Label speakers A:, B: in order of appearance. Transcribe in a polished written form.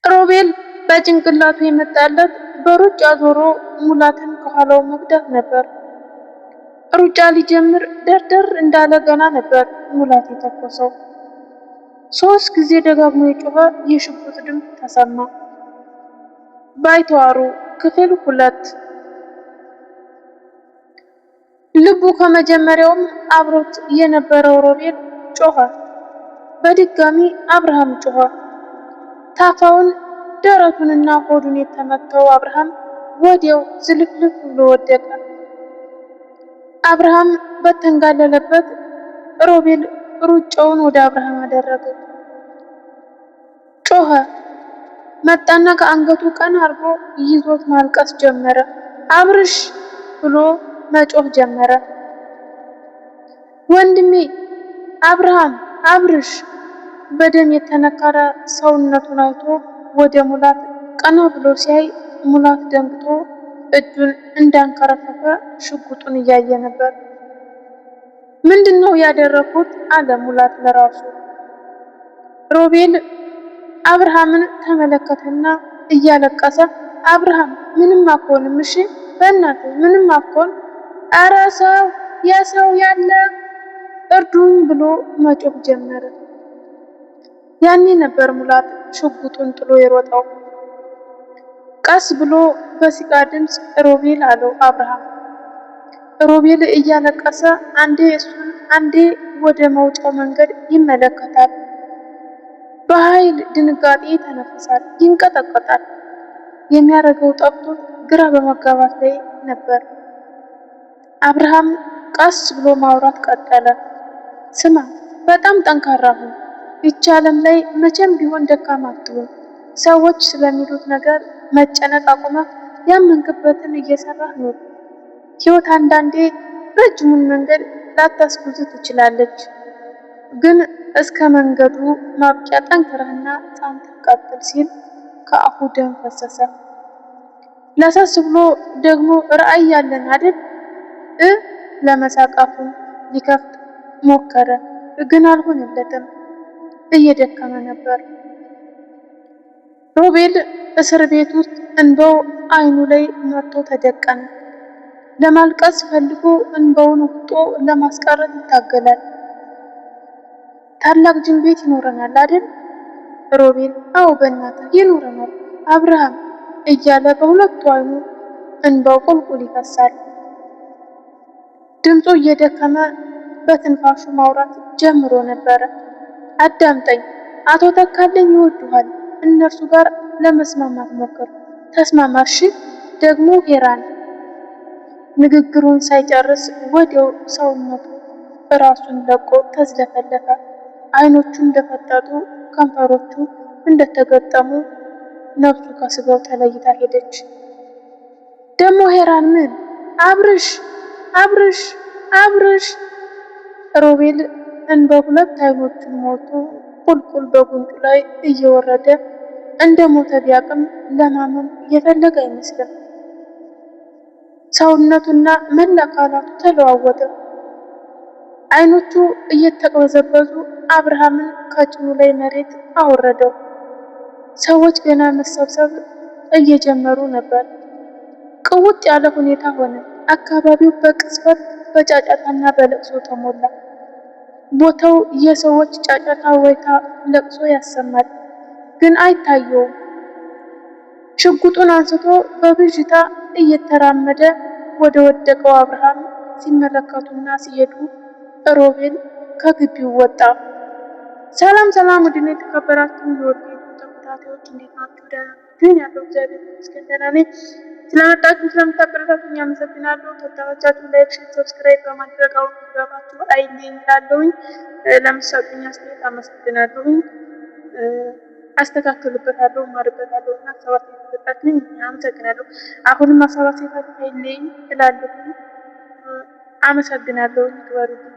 A: ሮቤል በጭንቅላቱ የመጣለት በሩጫ ዞሮ ሙላትን ከኋላው መግደል ነበር። ሩጫ ሊጀምር ደርደር እንዳለ ገና ነበር ሙላት የተኮሰው። 3 ጊዜ ደጋግሞ የጮኸ የሽጉጥ ድምፅ ተሰማ። ባይተዋሩ ክፍል 2 ልቡ ከመጀመሪያውም አብሮት የነበረው ሮቤል ጮኸ። በድጋሚ አብርሃም ጮኸ። ታፋውን፣ ደረቱንና ሆዱን የተመታው አብርሃም ወዲያው ዝልፍልፍ ብሎ ወደቀ። አብርሃም በተንጋለለበት ሮቤል ሩጫውን ወደ አብርሃም አደረገ። ጮኸ። መጣና ከአንገቱ ቀና አርጎ ይዞት ማልቀስ ጀመረ። አብርሽ ብሎ መጮህ ጀመረ። ወንድሜ አብርሃም፣ አብርሽ። በደም የተነከረ ሰውነቱን አይቶ ወደ ሙላት ቀና ብሎ ሲያይ ሙላት ደንግጦ እጁን እንዳንከረፈፈ ሽጉጡን እያየ ነበር። ምንድነው ያደረኩት? አለ ሙላት ለራሱ። ሮቤል አብርሃምን ተመለከተና እያለቀሰ አብርሃም ምንም አትሆንም፣ እሺ በእናትህ ምንም አትሆን፣ ኧረ ሰው የሰው ያለ እርዱኝ ብሎ መጮህ ጀመረ። ያኔ ነበር ሙላት ሽጉጡን ጥሎ የሮጠው። ቀስ ብሎ በሲቃ ድምፅ ሮቤል አለው አብርሃም። ሮቤል እያለቀሰ አንዴ እሱን አንዴ ወደ መውጫው መንገድ ይመለከታል። በኃይል ድንጋጤ ይተነፍሳል፣ ይንቀጠቀጣል። የሚያደርገው ጠፍቶት ግራ በመጋባት ላይ ነበር። አብርሃም ቀስ ብሎ ማውራት ቀጠለ። ስማ፣ በጣም ጠንካራ ሁን። ይህች ዓለም ላይ መቼም ቢሆን ደካማ አትሁን። ሰዎች ስለሚሉት ነገር መጨነቅ አቁመህ ያመንክበትን እየሰራህ ኑር። ሕይወት አንዳንዴ ረጅሙን መንገድ ላታስጉዝ ትችላለች፣ ግን እስከ መንገዱ ማብቂያ ጠንክረህና ጸንተህ ቀጥል ሲል ከአፉ ደም ፈሰሰ። ለሰስ ብሎ ደግሞ ራዕይ ያለን አይደል ለመሳቅ አፉን ሊከፍት ሞከረ፣ ግን አልሆነለትም። እየደከመ ነበር። ሮቤል እስር ቤት ውስጥ እንባው አይኑ ላይ መጥቶ ተደቀነ። ለማልቀስ ፈልጎ እንባውን ውጦ ለማስቀረት ይታገላል። ታላቅ ጅን ቤት ይኖረናል አይደል? ሮቤል አዎ በእናትህ ይኖረናል አብርሃም እያለ በሁለቱ አይኑ እንባው ቁልቁል ይፈሳል። ድምፁ እየደከመ በትንፋሹ ማውራት ጀምሮ ነበረ። አዳምጠኝ፣ አቶ ተካልኝ ይወዱሃል። እነርሱ ጋር ለመስማማት ሞክር። ተስማማሽ? ደግሞ ሄራን። ንግግሩን ሳይጨርስ ወዲያው ሰውነቱ ራሱን ለቆ ተዝለፈለፈ። አይኖቹ እንደፈጠጡ፣ ከንፈሮቹ እንደተገጠሙ፣ ነፍሱ ከስጋው ተለይታ ሄደች። ደግሞ ሄራን ምን? አብርሽ አብርሽ አብርሽ! ሮቤል እንደ ሁለት አይኖቹን ሞልቶ ቁልቁል በጉንጩ ላይ እየወረደ እንደ ሞተ ቢያቅም ለማመን የፈለገ አይመስልም። ሰውነቱና መላ አካላቱ ተለዋወጠ። አይኖቹ እየተቅበዘበዙ አብርሃምን ከጭኑ ላይ መሬት አወረደው። ሰዎች ገና መሰብሰብ እየጀመሩ ነበር። ቅውጥ ያለ ሁኔታ ሆነ። አካባቢው በቅጽበት በጫጫታና በለቅሶ ተሞላ። ቦታው የሰዎች ጫጫታ፣ ወይታ፣ ለቅሶ ያሰማል፣ ግን አይታየውም። ሽጉጡን አንስቶ በብዥታ እየተራመደ ወደ ወደቀው አብርሃም ሲመለከቱና ሲሄዱ ሮቤል ከግቢው ወጣ። ሰላም ሰላም! ውድና የተከበራችሁ የወርቄቱ ተከታታዮች እንዴት ናችሁ? ደህና ናችሁ? ያለው እግዚአብሔር ይመስገን ደህና ነኝ። ስለመጣችሁ ስለምታበረታቱኝ አመሰግናለሁ። ተከታዮቻችሁ ላይክ፣ ሼር፣ ሰብስክራይብ በማድረግ አሁን ገባችሁ አይልኝ እላለሁኝ። ለምትሰጡኝ አስተያየት አመሰግናለሁኝ። አስተካክልበታለሁ፣ እማርበታለሁ እና ሀሳብ የተሰጣችሁኝ አመሰግናለሁ። አሁንም ሀሳብ አስተያየታችሁ አይልኝ እላለሁኝ። አመሰግናለሁ። ይክበሩልኝ።